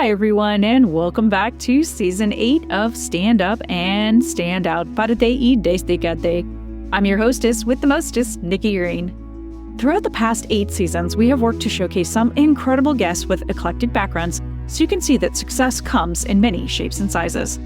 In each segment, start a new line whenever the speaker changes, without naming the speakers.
Hi, everyone, and welcome back to Season 8 of Stand Up and Stand Out para te y desde. I'm your hostess with the mostest, Nikki Green. Throughout the past 8 seasons, we have worked to showcase some incredible guests with eclectic backgrounds so you can see that success comes in many shapes and sizes.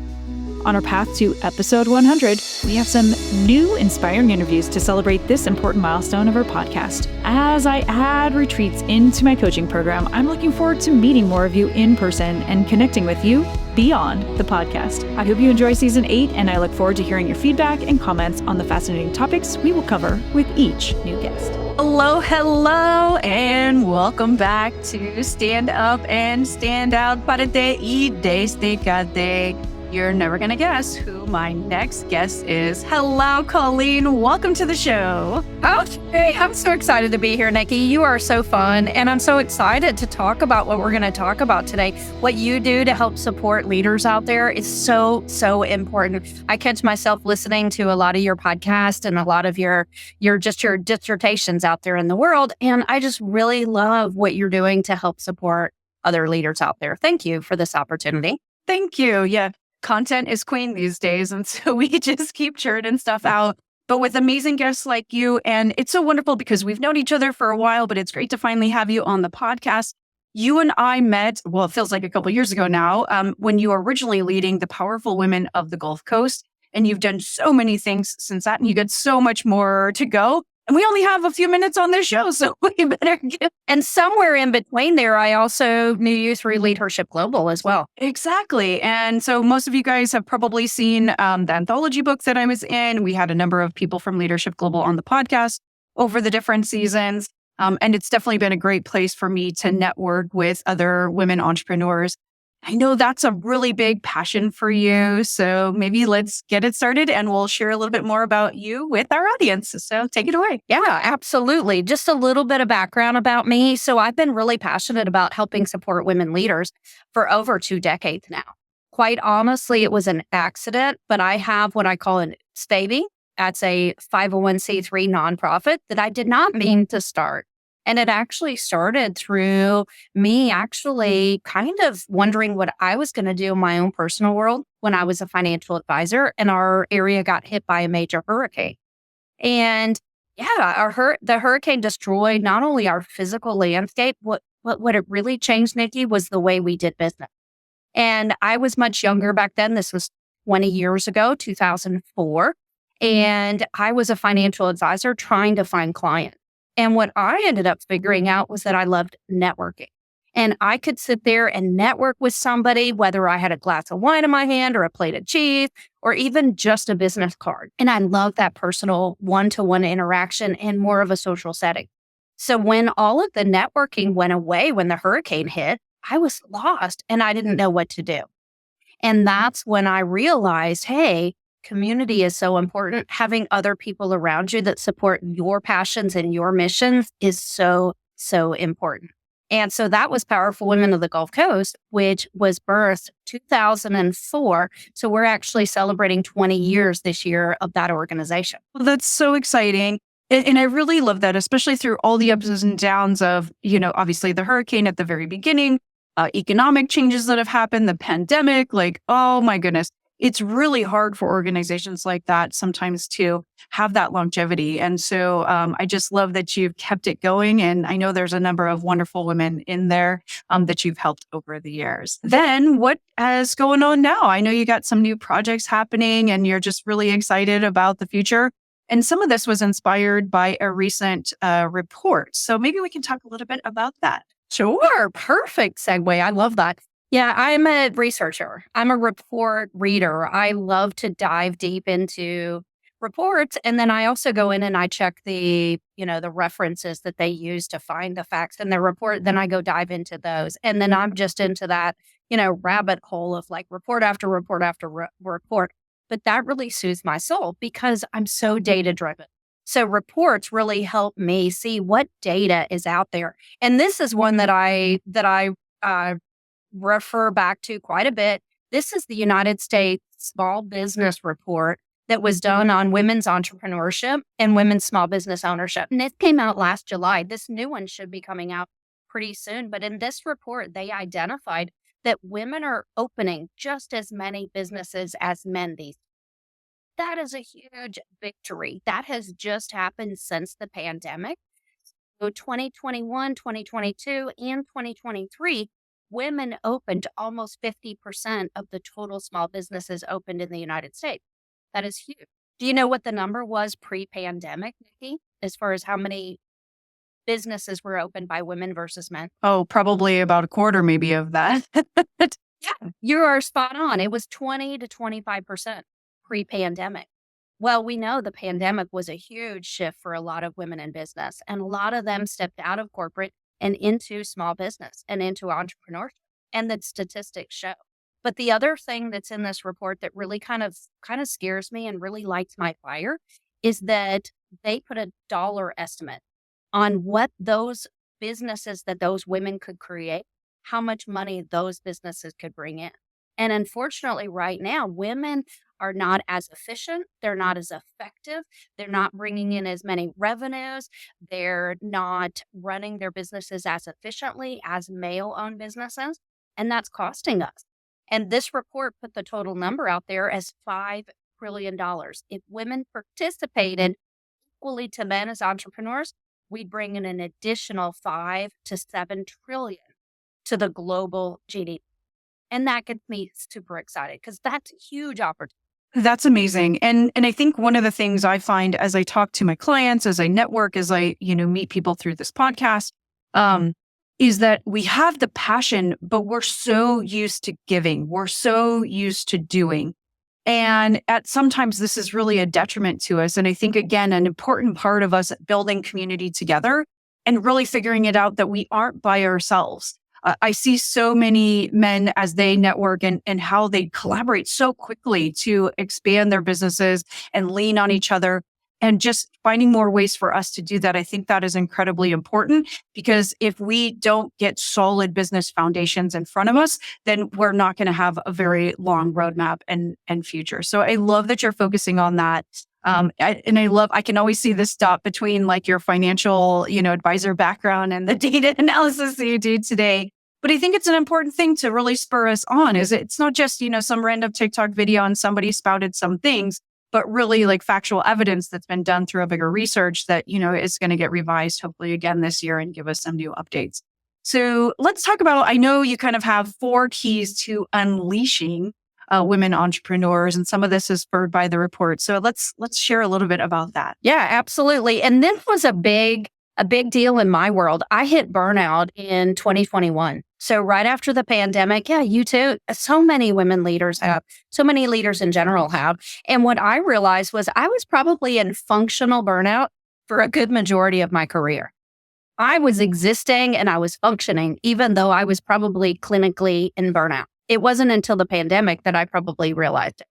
On our path to episode 100, we have some new inspiring interviews to celebrate this important milestone of our podcast. As I add retreats into my coaching program, I'm looking forward to meeting more of you in person and connecting with you beyond the podcast. I hope you enjoy Season 8, and I look forward to hearing your feedback and comments on the fascinating topics we will cover with each new guest. Hello, and welcome back to Stand Up and Stand Out para te y desde. You're never going to guess who my next guest is. Hello, Kolleen. Welcome to the show.
Okay, I'm so excited to be here, Nikki. You are so fun, and I'm so excited to talk about what we're going to talk about today. What you do to help support leaders out there is so important. I catch myself listening to a lot of your podcasts and a lot of your dissertations out there in the world, and I just really love what you're doing to help support other leaders out there. Thank you for this opportunity.
Thank you. Yeah. Content is queen these days, and so we just keep churning stuff out, but with amazing guests like you. And it's so wonderful because we've known each other for a while, but it's great to finally have you on the podcast. You and I met, well, it feels like a couple years ago now, when you were originally leading the Powerful Women of the Gulf Coast, and you've done so many things since that, and you got so much more to go. And we only have a few minutes on this show, so we better get...
And somewhere in between there, I also knew you through Leadership Global as well.
Exactly. And so most of you guys have probably seen the anthology book that I was in. We had a number of people from Leadership Global on the podcast over the different seasons. And it's definitely been a great place for me to network with other women entrepreneurs. I know that's a really big passion for you. So maybe let's get it started and we'll share a little bit more about you with our audience. So take it away.
Yeah, absolutely. Just a little bit of background about me. So I've been really passionate about helping support women leaders for over 2 decades now. Quite honestly, it was an accident, but I have what I call an baby. That's a 501c3 nonprofit that I did not mean to start. And it actually started through me actually kind of wondering what I was going to do in my own personal world when I was a financial advisor and our area got hit by a major hurricane. And yeah, the hurricane destroyed not only our physical landscape, what it really changed, Nikki, was the way we did business. And I was much younger back then. This was 20 years ago, 2004. And I was a financial advisor trying to find clients. And what I ended up figuring out was that I loved networking. And I could sit there and network with somebody, whether I had a glass of wine in my hand or a plate of cheese or even just a business card. And I love that personal one-to-one interaction and more of a social setting. So when all of the networking went away when the hurricane hit, I was lost and I didn't know what to do. And that's when I realized, hey, community is so important. Having other people around you that support your passions and your missions is so important. And so that was Powerful Women of the Gulf Coast, which was birthed 2004. So we're actually celebrating 20 years this year of that organization.
Well, that's so exciting. And I really love that, especially through all the ups and downs of, obviously the hurricane at the very beginning, economic changes that have happened, the pandemic, like, oh my goodness. It's really hard for organizations like that sometimes to have that longevity. And so I just love that you've kept it going. And I know there's a number of wonderful women in there that you've helped over the years. Then what is going on now? I know you got some new projects happening and you're just really excited about the future. And some of this was inspired by a recent report. So maybe we can talk a little bit about that.
Sure. Perfect segue. I love that. Yeah, I'm a researcher. I'm a report reader. I love to dive deep into reports. And then I also go in and I check the references that they use to find the facts in the report. Then I go dive into those. And then I'm just into that, rabbit hole of like report after report after report. But that really soothes my soul because I'm so data driven. So reports really help me see what data is out there. And this is one that I refer back to quite a bit. This is the United States Small Business Report that was done on women's entrepreneurship and women's small business ownership. And it came out last July. This new one should be coming out pretty soon. But in this report, they identified that women are opening just as many businesses as men these. That is a huge victory. That has just happened since the pandemic. So 2021, 2022, and 2023, women opened almost 50% of the total small businesses opened in the United States. That is huge. Do you know what the number was pre-pandemic, Nikki, as far as how many businesses were opened by women versus men?
Oh, probably about a quarter maybe of that.
Yeah, you are spot on. It was 20 to 25% pre-pandemic. Well, we know the pandemic was a huge shift for a lot of women in business, and a lot of them stepped out of corporate and into small business and into entrepreneurship. And the statistics show. But the other thing that's in this report that really kind of scares me and really lights my fire is that they put a dollar estimate on what those businesses that those women could create, how much money those businesses could bring in. And unfortunately, right now, women are not as efficient. They're not as effective. They're not bringing in as many revenues. They're not running their businesses as efficiently as male-owned businesses. And that's costing us. And this report put the total number out there as $5 trillion. If women participated equally to men as entrepreneurs, we'd bring in an additional 5 to 7 trillion to the global GDP. And that gets me super excited because that's a huge opportunity.
That's amazing. And I think one of the things I find as I talk to my clients, as I network, as I, meet people through this podcast, is that we have the passion, but we're so used to giving. We're so used to doing. And sometimes this is really a detriment to us. And I think, again, an important part of us building community together and really figuring it out that we aren't by ourselves. I see so many men as they network and how they collaborate so quickly to expand their businesses and lean on each other and just finding more ways for us to do that. I think that is incredibly important because if we don't get solid business foundations in front of us, then we're not going to have a very long roadmap and future. So I love that you're focusing on that. I can always see the stop between like your financial, advisor background and the data analysis that you do today. But I think it's an important thing to really spur us on is it's not just, some random TikTok video and somebody spouted some things, but really like factual evidence that's been done through a bigger research that, is going to get revised hopefully again this year and give us some new updates. So let's talk about, I know you kind of have 4 keys to unleashing women entrepreneurs, and some of this is spurred by the report. So let's share a little bit about that.
Yeah, absolutely. And this was a big deal in my world. I hit burnout in 2021. So right after the pandemic, yeah, you too. So many women leaders have, so many leaders in general have. And what I realized was I was probably in functional burnout for a good majority of my career. I was existing and I was functioning, even though I was probably clinically in burnout. It wasn't until the pandemic that I probably realized it.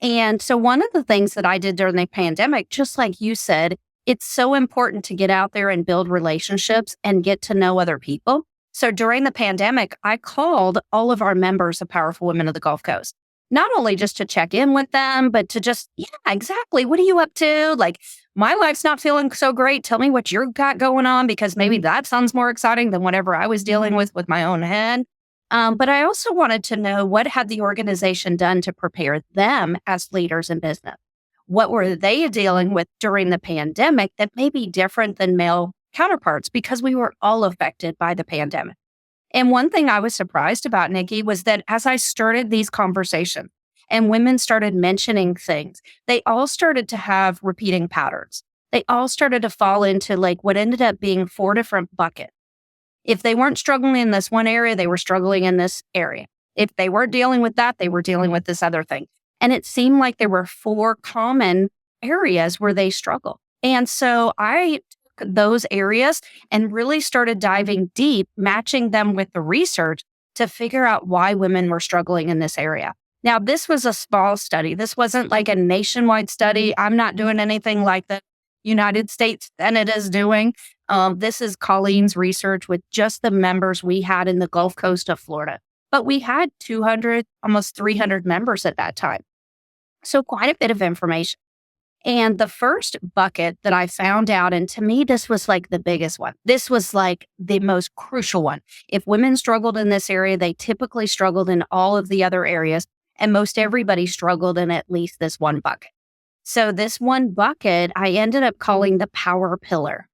And so one of the things that I did during the pandemic, just like you said, it's so important to get out there and build relationships and get to know other people. So during the pandemic, I called all of our members of Powerful Women of the Gulf Coast, not only just to check in with them, but to just, yeah, exactly. What are you up to? Like, my life's not feeling so great. Tell me what you've got going on, because maybe that sounds more exciting than whatever I was dealing with my own head. But I also wanted to know what had the organization done to prepare them as leaders in business. What were they dealing with during the pandemic that may be different than male counterparts, because we were all affected by the pandemic. And one thing I was surprised about, Nikki, was that as I started these conversations and women started mentioning things, they all started to have repeating patterns. They all started to fall into like what ended up being 4 different buckets. If they weren't struggling in this one area, they were struggling in this area. If they weren't dealing with that, they were dealing with this other thing. And it seemed like there were 4 common areas where they struggle. And so I took those areas and really started diving deep, matching them with the research to figure out why women were struggling in this area. Now, this was a small study. This wasn't like a nationwide study. I'm not doing anything like the United States Senate is doing. This is Kolleen's research with just the members we had in the Gulf Coast of Florida. But we had 200, almost 300 members at that time. So quite a bit of information. And the first bucket that I found out, and to me, this was like the biggest one. This was like the most crucial one. If women struggled in this area, they typically struggled in all of the other areas. And most everybody struggled in at least this one bucket. So this one bucket, I ended up calling the power pillar.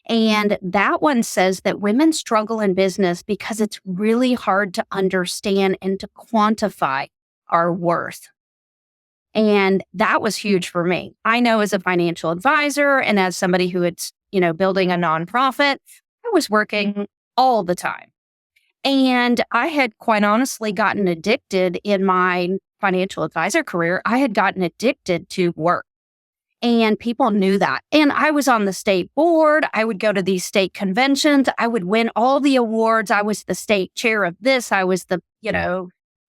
And that one says that women struggle in business because it's really hard to understand and to quantify our worth. And that was huge for me. I know as a financial advisor and as somebody who is, building a nonprofit, I was working all the time. And I had quite honestly gotten addicted in my financial advisor career. I had gotten addicted to work. And people knew that. And I was on the state board. I would go to these state conventions. I would win all the awards. I was the state chair of this. I was the,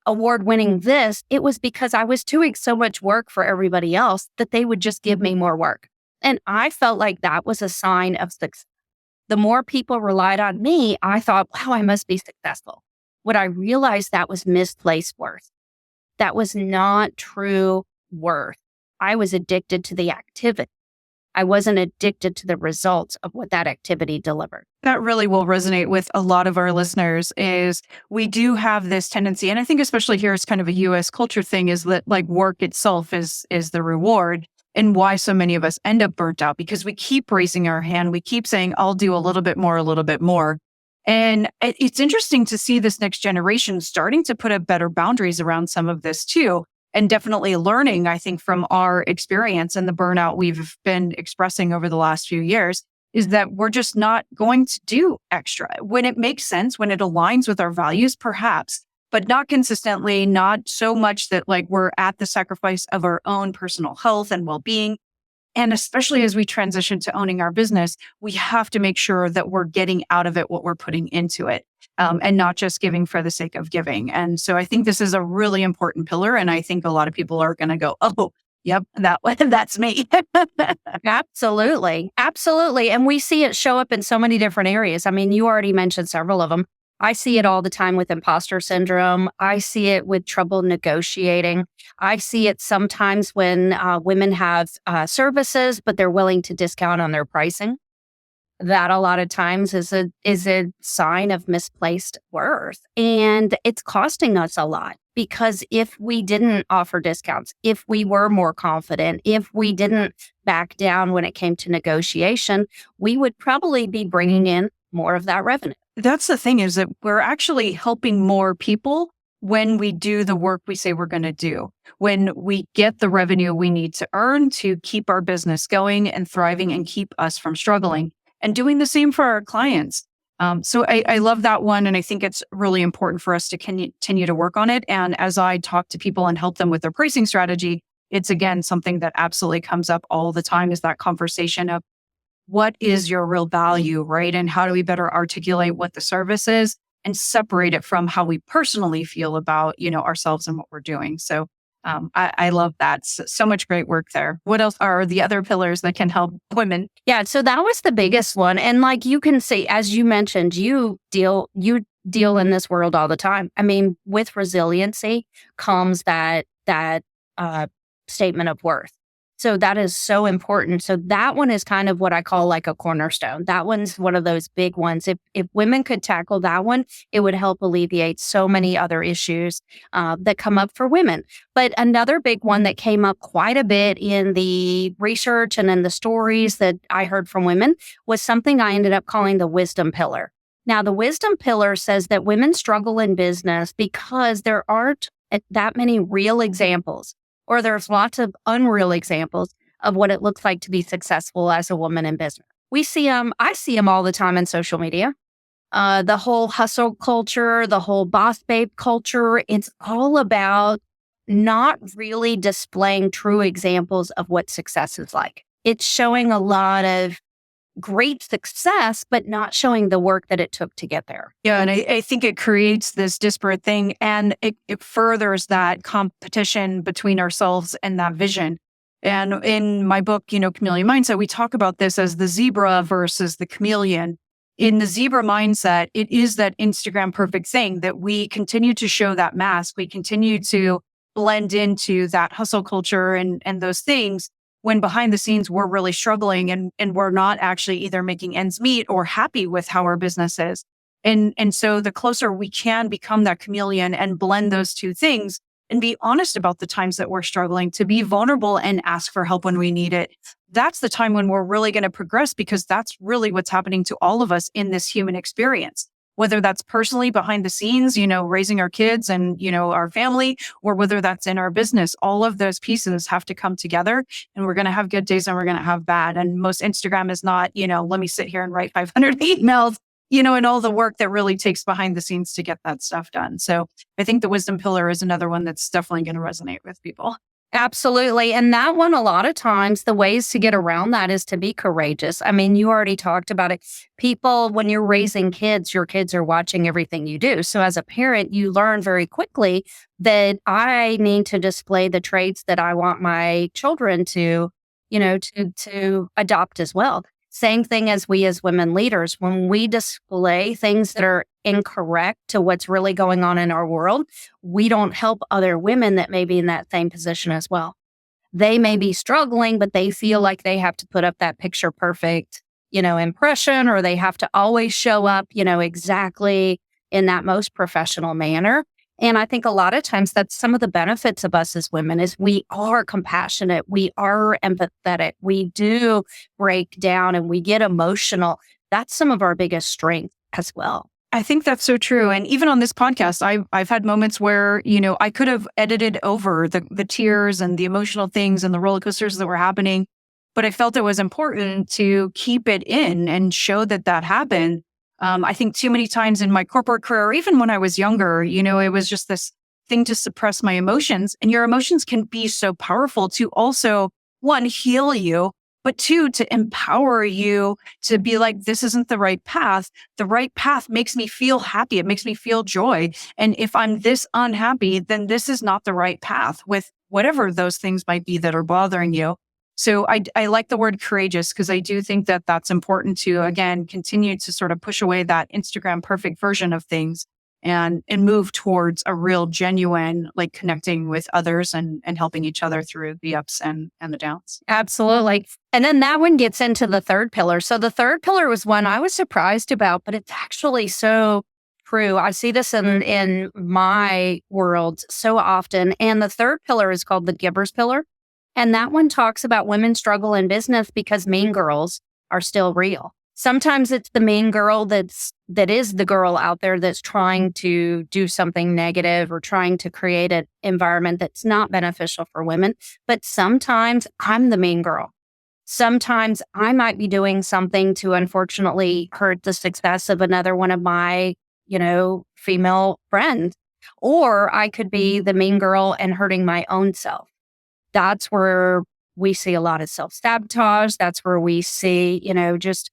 award winning this. It was because I was doing so much work for everybody else that they would just give me more work. And I felt like that was a sign of success. The more people relied on me, I thought, wow, I must be successful. What I realized, that was misplaced worth. That was not true worth. I was addicted to the activity. I wasn't addicted to the results of what that activity delivered.
That really will resonate with a lot of our listeners. Is we do have this tendency, and I think especially here it's kind of a US culture thing, is that like work itself is the reward, and why so many of us end up burnt out, because we keep raising our hand. We keep saying, I'll do a little bit more, a little bit more. And it's interesting to see this next generation starting to put up better boundaries around some of this too. And definitely learning, I think, from our experience and the burnout we've been expressing over the last few years, is that we're just not going to do extra. When it makes sense, when it aligns with our values, perhaps, but not consistently, not so much that like we're at the sacrifice of our own personal health and well-being. And especially as we transition to owning our business, we have to make sure that we're getting out of it what we're putting into it, and not just giving for the sake of giving. And so I think this is a really important pillar. And I think a lot of people are going to go, oh, yep, that's me.
Absolutely. Absolutely. And we see it show up in so many different areas. I mean, you already mentioned several of them. I see it all the time with imposter syndrome. I see it with trouble negotiating. I see it sometimes when women have services, but they're willing to discount on their pricing. That a lot of times is a sign of misplaced worth. And it's costing us a lot, because if we didn't offer discounts, if we were more confident, if we didn't back down when it came to negotiation, we would probably be bringing in more of that revenue.
That's the thing, is that we're actually helping more people when we do the work we say we're going to do, when we get the revenue we need to earn to keep our business going and thriving and keep us from struggling, and doing the same for our clients. So I love that one. And I think it's really important for us to continue to work on it. And as I talk to people and help them with their pricing strategy, it's again, something that absolutely comes up all the time, is that conversation of what is your real value, right? And how do we better articulate what the service is and separate it from how we personally feel about, ourselves and what we're doing. So I love that. So much great work there. What else are the other pillars that can help women?
Yeah, so that was the biggest one. And like you can see, as you mentioned, you deal in this world all the time. I mean, with resiliency comes that statement of worth. So that is so important. So that one is kind of what I call like a cornerstone. That one's one of those big ones. If women could tackle that one, it would help alleviate so many other issues that come up for women. But another big one that came up quite a bit in the research and in the stories that I heard from women was something I ended up calling the wisdom pillar. Now, the wisdom pillar says that women struggle in business because there aren't that many real examples, or there's lots of unreal examples of what it looks like to be successful as a woman in business. We see them, I see them all the time in social media. The whole hustle culture, the whole boss babe culture, it's all about not really displaying true examples of what success is like. It's showing a lot of great success, but not showing the work that it took to get there.
Yeah, and I think it creates this disparate thing, and it furthers that competition between ourselves and that vision. And in my book, Chameleon Mindset, we talk about this as the zebra versus the chameleon. In the zebra mindset, it is that Instagram perfect thing that we continue to show that mask. We continue to blend into that hustle culture and those things.
when behind the scenes we're really struggling and we're not actually either making ends meet or happy with how our business is. And so the closer we can become that chameleon and blend those two things and be honest about the times that we're struggling, to be vulnerable and ask for help when we need it, that's the time when we're really going to progress, because that's really what's happening to all of us in this human experience. Whether that's personally behind the scenes, raising our kids and, our family, or whether that's in our business, all of those pieces have to come together, and we're going to have good days and we're going to have bad. And most Instagram is not, let me sit here and write 500 emails, and all the work that really takes behind the scenes to get that stuff done. So I think the wisdom pillar is another one that's definitely going to resonate with people.
Absolutely. And that one, a lot of times, the ways to get around that is to be courageous. I mean, you already talked about it. People, when you're raising kids, your kids are watching everything you do. So as a parent, you learn very quickly that I need to display the traits that I want my children to adopt as well. Same thing as we as women leaders, when we display things that are incorrect to what's really going on in our world, we don't help other women that may be in that same position as well. They may be struggling, but they feel like they have to put up that picture perfect, impression, or they have to always show up, exactly in that most professional manner. And I think a lot of times that's some of the benefits of us as women is we are compassionate, we are empathetic, we do break down and we get emotional. That's some of our biggest strength as well.
I think that's so true. And even on this podcast, I've had moments where, I could have edited over the tears and the emotional things and the roller coasters that were happening, but I felt it was important to keep it in and show that happened. I think too many times in my corporate career, or even when I was younger, it was just this thing to suppress my emotions. And your emotions can be so powerful to also, one, heal you, but two, to empower you to be like, this isn't the right path. The right path makes me feel happy. It makes me feel joy. And if I'm this unhappy, then this is not the right path, with whatever those things might be that are bothering you. So I like the word courageous, because I do think that that's important to, again, continue to sort of push away that Instagram perfect version of things and move towards a real genuine, like, connecting with others and helping each other through the ups and the downs.
Absolutely. And then that one gets into the third pillar. So the third pillar was one I was surprised about, but it's actually so true. I see this in my world so often. And the third pillar is called the giver's pillar. And that one talks about women struggle in business because mean girls are still real. Sometimes it's the mean girl that is the girl out there that's trying to do something negative or trying to create an environment that's not beneficial for women. But sometimes I'm the mean girl. Sometimes I might be doing something to unfortunately hurt the success of another one of my, female friends. Or I could be the mean girl and hurting my own self. That's where we see a lot of self-sabotage. That's where we see, just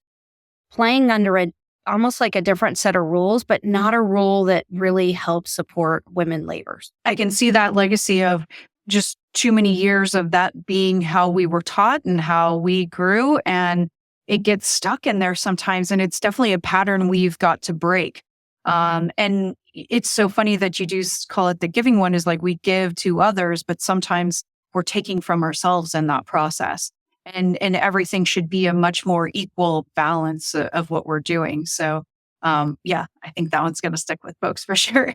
playing under almost like a different set of rules, but not a rule that really helps support women leaders.
I can see that legacy of just too many years of that being how we were taught and how we grew. And it gets stuck in there sometimes. And it's definitely a pattern we've got to break. And it's so funny that you do call it the giving one, is like we give to others, but sometimes we're taking from ourselves in that process. And everything should be a much more equal balance of what we're doing. So, I think that one's going to stick with folks for sure.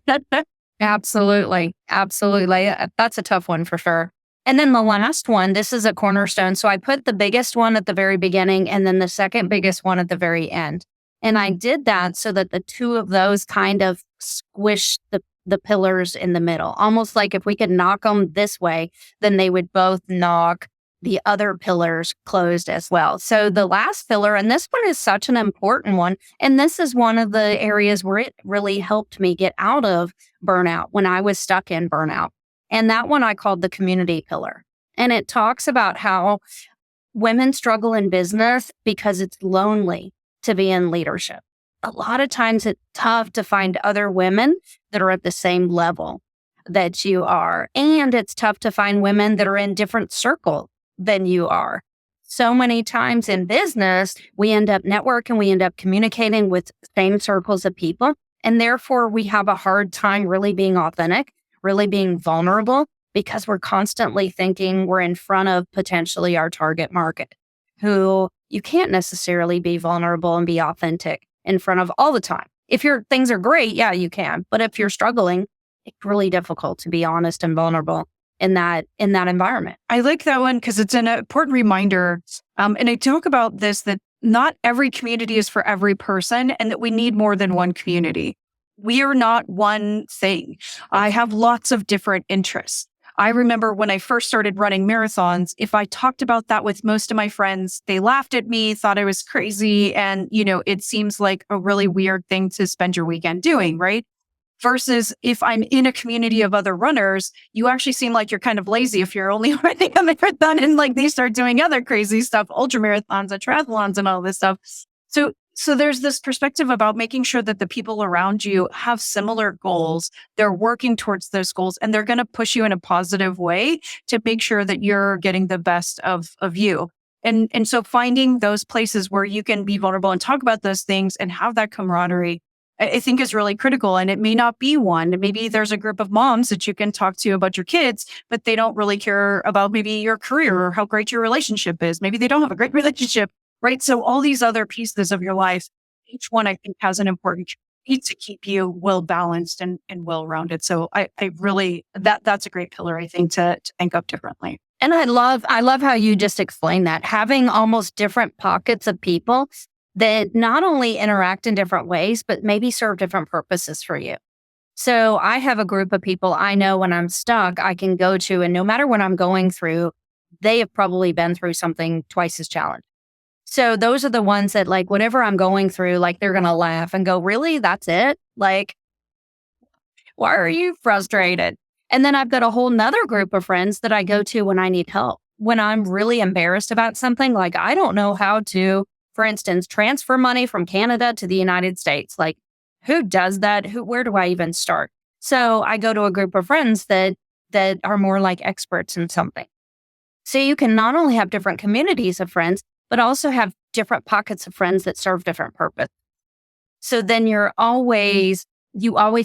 Absolutely. Absolutely. That's a tough one for sure. And then the last one, this is a cornerstone. So I put the biggest one at the very beginning and then the second biggest one at the very end. And I did that so that the two of those kind of squish the pillars in the middle. Almost like if we could knock them this way, then they would both knock the other pillars closed as well. So the last pillar, and this one is such an important one, and this is one of the areas where it really helped me get out of burnout when I was stuck in burnout. And that one I called the community pillar. And it talks about how women struggle in business because it's lonely to be in leadership. A lot of times it's tough to find other women that are at the same level that you are. And it's tough to find women that are in different circles than you are. So many times in business, we end up networking, we end up communicating with same circles of people. And therefore, we have a hard time really being authentic, really being vulnerable, because we're constantly thinking we're in front of potentially our target market, who you can't necessarily be vulnerable and be authentic in front of all the time. If your things are great, yeah, you can. But if you're struggling, it's really difficult to be honest and vulnerable in that environment.
I like that one because it's an important reminder. And I talk about this, that not every community is for every person and that we need more than one community. We are not one thing. I have lots of different interests. I remember when I first started running marathons, if I talked about that with most of my friends, they laughed at me, thought I was crazy. And, it seems like a really weird thing to spend your weekend doing, right? Versus if I'm in a community of other runners, you actually seem like you're kind of lazy if you're only running a marathon and like they start doing other crazy stuff, ultra marathons and triathlons and all this stuff. So there's this perspective about making sure that the people around you have similar goals. They're working towards those goals and they're going to push you in a positive way to make sure that you're getting the best of you. And so finding those places where you can be vulnerable and talk about those things and have that camaraderie, I think is really critical. And it may not be one. Maybe there's a group of moms that you can talk to about your kids, but they don't really care about maybe your career or how great your relationship is. Maybe they don't have a great relationship. Right. So all these other pieces of your life, each one I think has an important piece to keep you well balanced and well rounded. So I really, that's a great pillar, I think, to think of differently.
And I love how you just explained that, having almost different pockets of people that not only interact in different ways, but maybe serve different purposes for you. So I have a group of people I know when I'm stuck, I can go to, and no matter what I'm going through, they have probably been through something twice as challenging. So those are the ones that like, whatever I'm going through, like they're going to laugh and go, really? That's it? Like, why are you frustrated? And then I've got a whole nother group of friends that I go to when I need help. When I'm really embarrassed about something, like I don't know how to, for instance, transfer money from Canada to the United States. Like, who does that? Where do I even start? So I go to a group of friends that are more like experts in something. So you can not only have different communities of friends, but also have different pockets of friends that serve different purpose. So then you always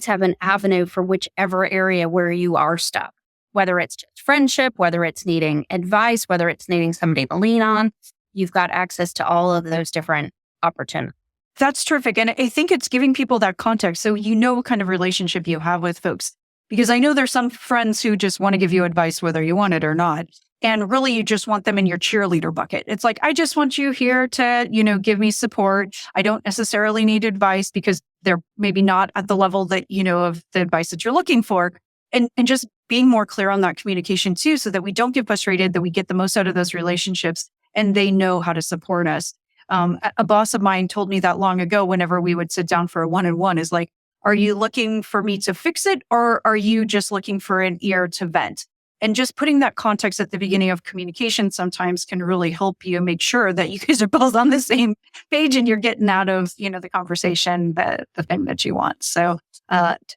have an avenue for whichever area where you are stuck, whether it's just friendship, whether it's needing advice, whether it's needing somebody to lean on. You've got access to all of those different opportunities.
That's terrific. And I think it's giving people that context. So what kind of relationship you have with folks. Because I know there's some friends who just want to give you advice, whether you want it or not. And really, you just want them in your cheerleader bucket. It's like, I just want you here to, give me support. I don't necessarily need advice because they're maybe not at the level that, of the advice that you're looking for. And just being more clear on that communication too, so that we don't get frustrated, that we get the most out of those relationships and they know how to support us. A boss of mine told me that long ago, whenever we would sit down for a one-on-one, is like, are you looking for me to fix it or are you just looking for an ear to vent? And just putting that context at the beginning of communication sometimes can really help you make sure that you guys are both on the same page and you're getting out of, the conversation, the thing that you want. So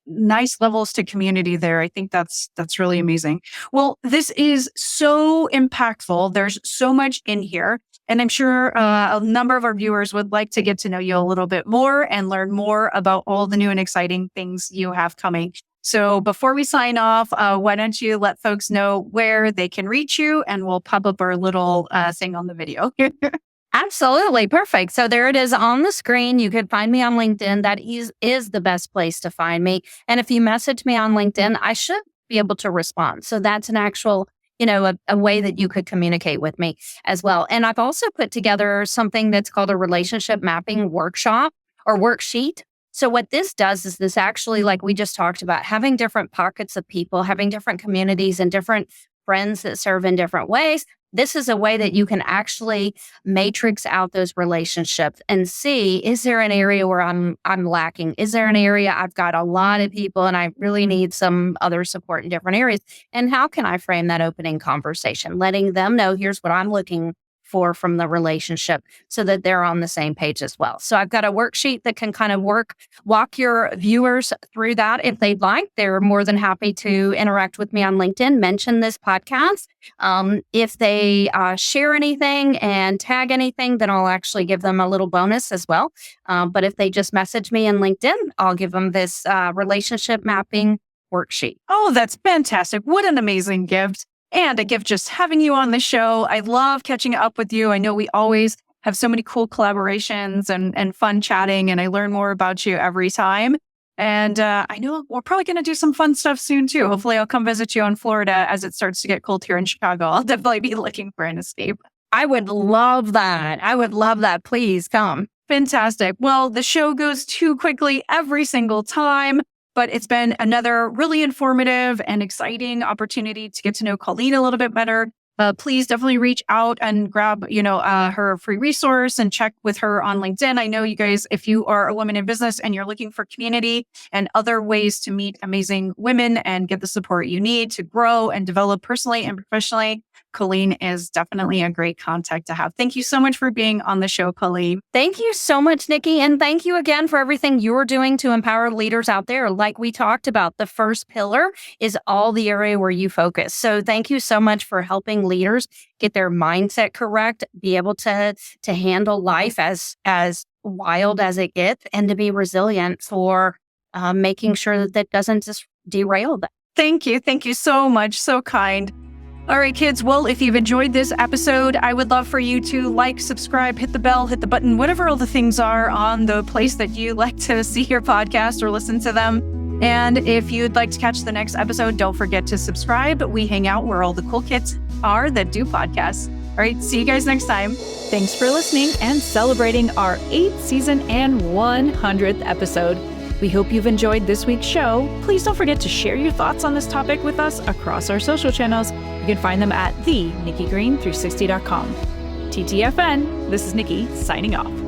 nice levels to community there. I think that's really amazing. Well, this is so impactful. There's so much in here. And I'm sure a number of our viewers would like to get to know you a little bit more and learn more about all the new and exciting things you have coming. So before we sign off, why don't you let folks know where they can reach you, and we'll pop up our little thing on the video.
Absolutely. Perfect. So there it is on the screen. You could find me on LinkedIn. That is the best place to find me. And if you message me on LinkedIn, I should be able to respond. So that's an actual, a way that you could communicate with me as well. And I've also put together something that's called a relationship mapping workshop or worksheet. So what this does is this actually, like we just talked about, having different pockets of people, having different communities and different friends that serve in different ways. This is a way that you can actually matrix out those relationships and see, is there an area where I'm lacking? Is there an area I've got a lot of people and I really need some other support in different areas? And how can I frame that opening conversation, letting them know, here's what I'm looking for from the relationship so that they're on the same page as well. So I've got a worksheet that can kind of walk your viewers through that if they'd like. They're more than happy to interact with me on LinkedIn, mention this podcast. If they share anything and tag anything, then I'll actually give them a little bonus as well. But if they just message me on LinkedIn, I'll give them this relationship mapping worksheet.
Oh, that's fantastic. What an amazing gift. And a gift just having you on the show. I love catching up with you. I know we always have so many cool collaborations and fun chatting, and I learn more about you every time. And I know we're probably going to do some fun stuff soon too. Hopefully I'll come visit you in Florida as it starts to get cold here in Chicago. I'll definitely be looking for an escape.
I would love that. I would love that. Please come.
Fantastic. Well, the show goes too quickly every single time, but it's been another really informative and exciting opportunity to get to know Kolleen a little bit better. Please definitely reach out and grab, her free resource and check with her on LinkedIn. I know you guys, if you are a woman in business and you're looking for community and other ways to meet amazing women and get the support you need to grow and develop personally and professionally, Kolleen is definitely a great contact to have. Thank you so much for being on the show, Kolleen.
Thank you so much, Nikki. And thank you again for everything you're doing to empower leaders out there. Like we talked about, the first pillar is all the area where you focus. So thank you so much for helping leaders get their mindset correct, be able to handle life as wild as it gets, and to be resilient for making sure that doesn't just derail them.
Thank you. Thank you so much. So kind. All right, kids. Well, if you've enjoyed this episode, I would love for you to like, subscribe, hit the bell, hit the button, whatever all the things are on the place that you like to see your podcast or listen to them. And if you'd like to catch the next episode, don't forget to subscribe. We hang out where all the cool kids are that do podcasts. All right, see you guys next time.
Thanks for listening and celebrating our 8th season and 100th episode. We hope you've enjoyed this week's show. Please don't forget to share your thoughts on this topic with us across our social channels. You can find them at the NikkiGreen360.com. TTFN, this is Nikki signing off.